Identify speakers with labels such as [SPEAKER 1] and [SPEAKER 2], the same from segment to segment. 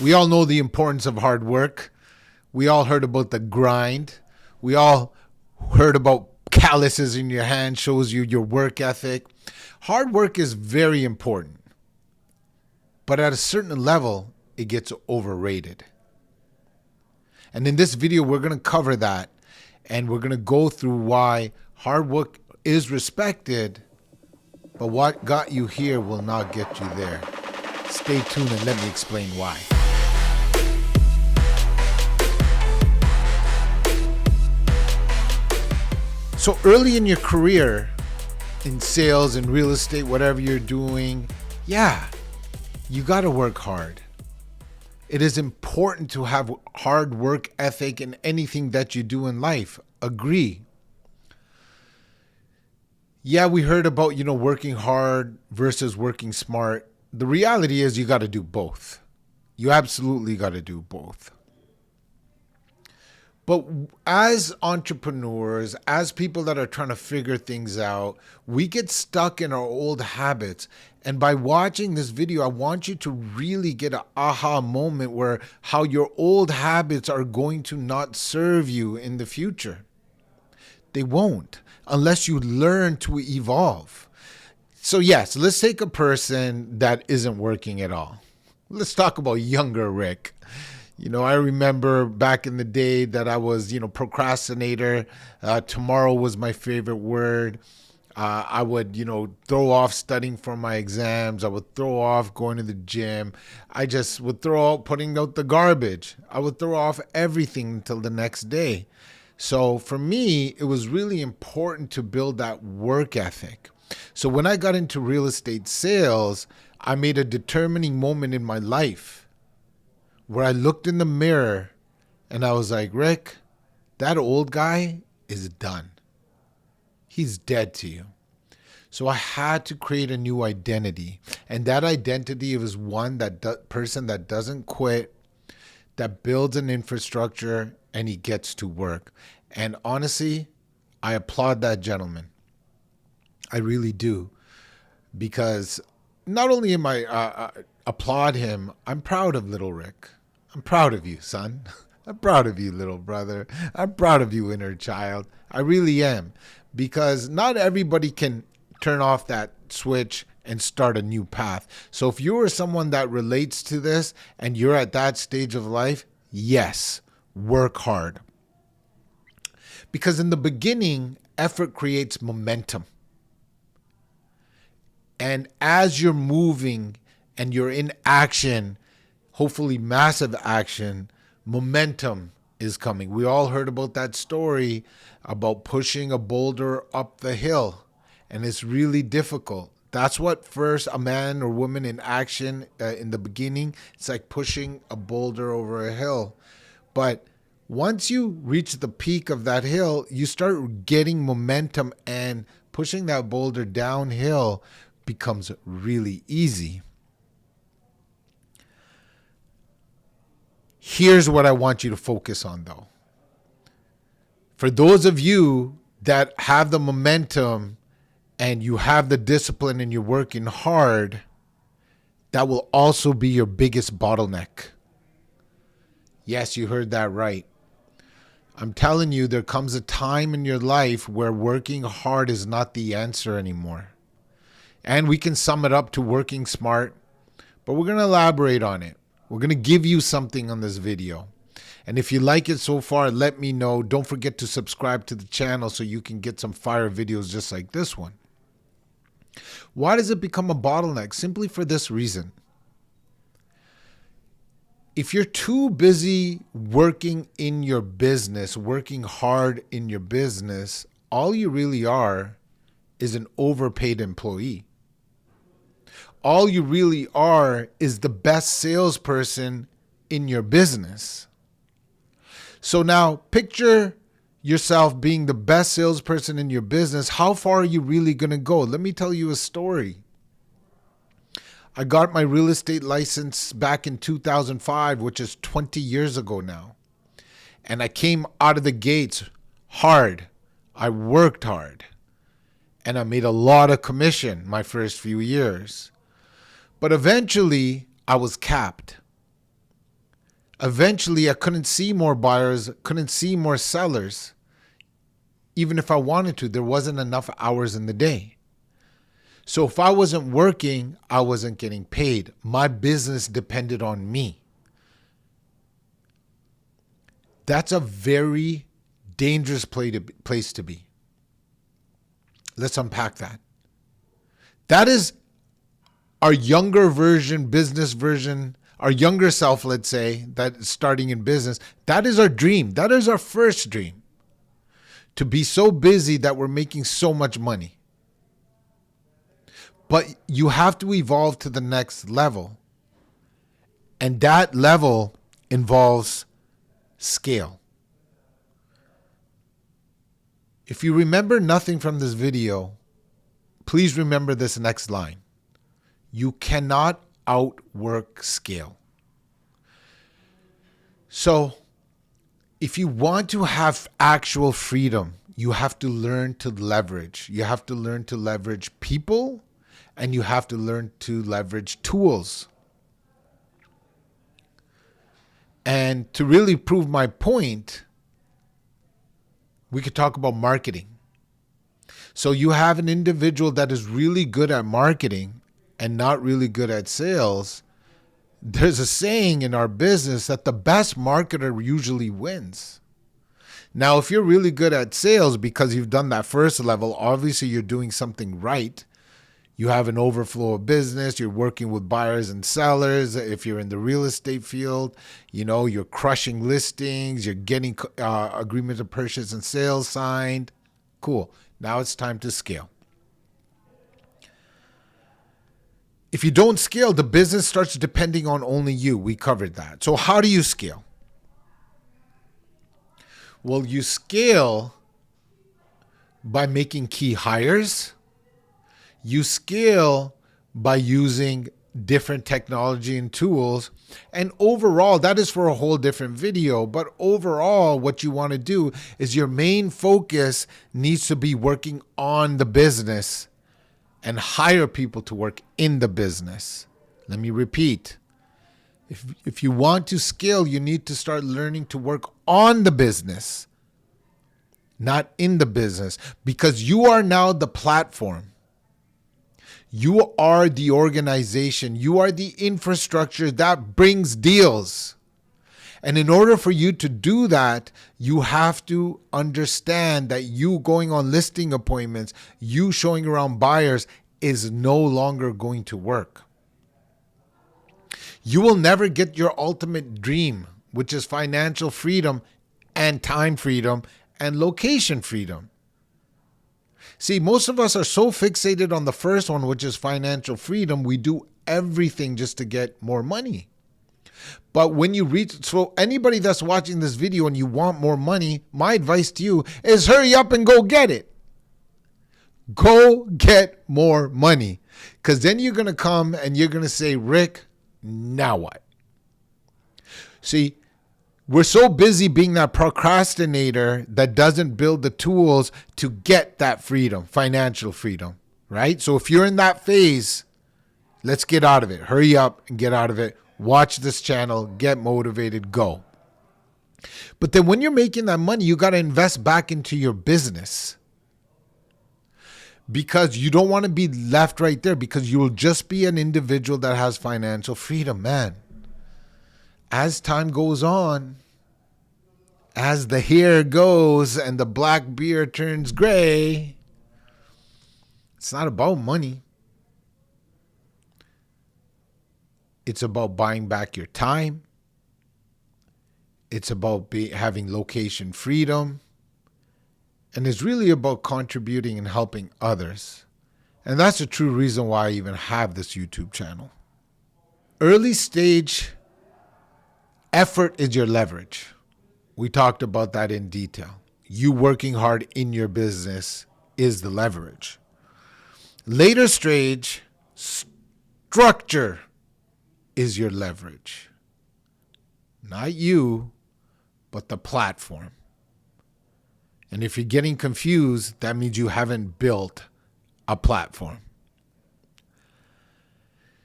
[SPEAKER 1] We all know the importance of hard work. We all heard about the grind. We all heard about calluses in your hand shows you your work ethic. Hard work is very important. But at a certain level, it gets overrated. And in this video, we're going to cover that. And we're going to go through why hard work is respected, but what got you here will not get you there. Stay tuned and let me explain why. So early in your career, in sales, in real estate, whatever you're doing, you got to work hard. It is important to have hard work ethic in anything that you do in life. Agree. Yeah, we heard about, working hard versus working smart. The reality is you got to do both. You absolutely got to do both. But as entrepreneurs, as people that are trying to figure things out, we get stuck in our old habits. And by watching this video, I want you to really get an aha moment where how your old habits are going to not serve you in the future. They won't unless you learn to evolve. So yes, let's take a person that isn't working at all. Let's talk about younger Rick. I remember back in the day that I was, procrastinator. Tomorrow was my favorite word. I would, throw off studying for my exams. I would throw off going to the gym. I just would throw out putting out the garbage. I would throw off everything until the next day. So for me, it was really important to build that work ethic. So when I got into real estate sales, I made a determining moment in my life where I looked in the mirror and I was like, Rick, that old guy is done. He's dead to you. So I had to create a new identity. And that identity was one person that doesn't quit, that builds an infrastructure, and he gets to work. And honestly, I applaud that gentleman. I really do. Because not only am I applaud him, I'm proud of little Rick. I'm proud of you, son. I'm proud of you, little brother. I'm proud of you, inner child. I really am. Because not everybody can turn off that switch and start a new path. So if you are someone that relates to this and you're at that stage of life, yes, work hard. Because in the beginning, effort creates momentum. And as you're moving and you're in action, hopefully massive action, momentum is coming. We all heard about that story about pushing a boulder up the hill, and it's really difficult. That's what first a man or woman in action in the beginning, it's like pushing a boulder over a hill. But once you reach the peak of that hill, you start getting momentum, and pushing that boulder downhill becomes really easy. Here's what I want you to focus on, though. For those of you that have the momentum and you have the discipline and you're working hard, that will also be your biggest bottleneck. Yes, you heard that right. I'm telling you, there comes a time in your life where working hard is not the answer anymore. And we can sum it up to working smart, but we're going to elaborate on it. We're going to give you something on this video. And if you like it so far, let me know. Don't forget to subscribe to the channel so you can get some fire videos just like this one. Why does it become a bottleneck? Simply for this reason. If you're too busy working in your business, working hard in your business, all you really are is an overpaid employee. All you really are is the best salesperson in your business. So now picture yourself being the best salesperson in your business. How far are you really going to go? Let me tell you a story. I got my real estate license back in 2005, which is 20 years ago now. And I came out of the gates hard. I worked hard. And I made a lot of commission my first few years. But eventually, I was capped. Eventually, I couldn't see more buyers, couldn't see more sellers. Even if I wanted to, there wasn't enough hours in the day. So if I wasn't working, I wasn't getting paid. My business depended on me. That's a very dangerous place to be. Let's unpack that. That is our younger version, business version, our younger self, let's say, that's starting in business. That is our dream. That is our first dream. To be so busy that we're making so much money. But you have to evolve to the next level. And that level involves scale. If you remember nothing from this video, please remember this next line. You cannot outwork scale. So, if you want to have actual freedom, you have to learn to leverage. You have to learn to leverage people, and you have to learn to leverage tools. And to really prove my point, we could talk about marketing. So you have an individual that is really good at marketing and not really good at sales. There's a saying in our business that the best marketer usually wins. Now, if you're really good at sales because you've done that first level, obviously you're doing something right. You have an overflow of business. You're working with buyers and sellers. If you're in the real estate field, you're crushing listings. You're getting agreement of purchase and sales signed. Cool. Now it's time to scale. If you don't scale, the business starts depending on only you. We covered that. So how do you scale? Well, you scale by making key hires. You scale by using different technology and tools. And overall, that is for a whole different video. But overall, what you want to do is your main focus needs to be working on the business and hire people to work in the business. Let me repeat. If you want to scale, you need to start learning to work on the business, not in the business, because you are now the platform. You are the organization. You are the infrastructure that brings deals. And in order for you to do that, you have to understand that you going on listing appointments, you showing around buyers is no longer going to work. You will never get your ultimate dream, which is financial freedom and time freedom and location freedom. See, most of us are so fixated on the first one, which is financial freedom, we do everything just to get more money. But when you reach, so anybody that's watching this video and you want more money, my advice to you is hurry up and go get it. Go get more money. Because then you're going to come and you're going to say, Rick, now what? See, we're so busy being that procrastinator that doesn't build the tools to get that freedom, financial freedom, right? So if you're in that phase, let's get out of it. Hurry up and get out of it. Watch this channel, get motivated, go. But then when you're making that money, you got to invest back into your business. Because you don't want to be left right there, because you'll just be an individual that has financial freedom, man. As time goes on, as the hair goes and the black beard turns gray, it's not about money. It's about buying back your time. It's about having location freedom. And it's really about contributing and helping others. And that's the true reason why I even have this YouTube channel. Early stage effort is your leverage. We talked about that in detail. You working hard in your business is the leverage. Later stage structure is your leverage. Not you, but the platform. And if you're getting confused, that means you haven't built a platform.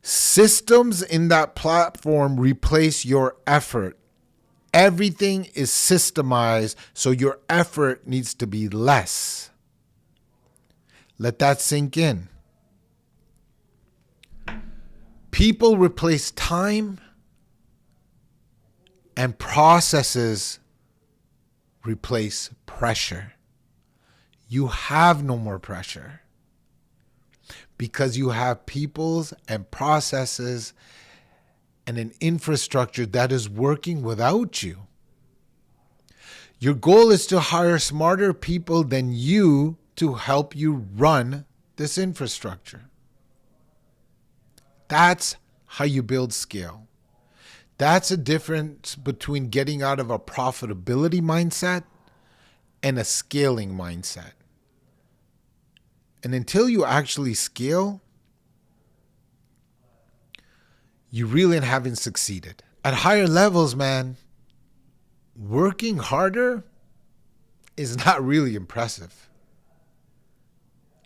[SPEAKER 1] Systems in that platform replace your effort Everything is systemized, so your effort needs to be less. Let that sink in. People replace time, and processes replace pressure. You have no more pressure because you have peoples and processes and an infrastructure that is working without you. Your goal is to hire smarter people than you to help you run this infrastructure. That's how you build scale. That's a difference between getting out of a profitability mindset and a scaling mindset. And until you actually scale, you really haven't succeeded. At higher levels, man, working harder is not really impressive.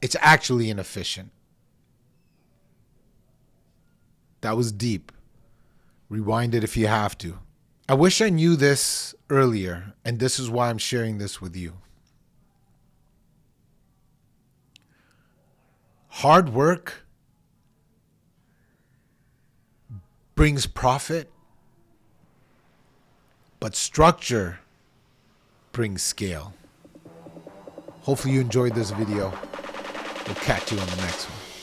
[SPEAKER 1] It's actually inefficient. That was deep. Rewind it if you have to. I wish I knew this earlier, and this is why I'm sharing this with you. Hard work brings profit, but structure brings scale. Hopefully you enjoyed this video. We'll catch you on the next one.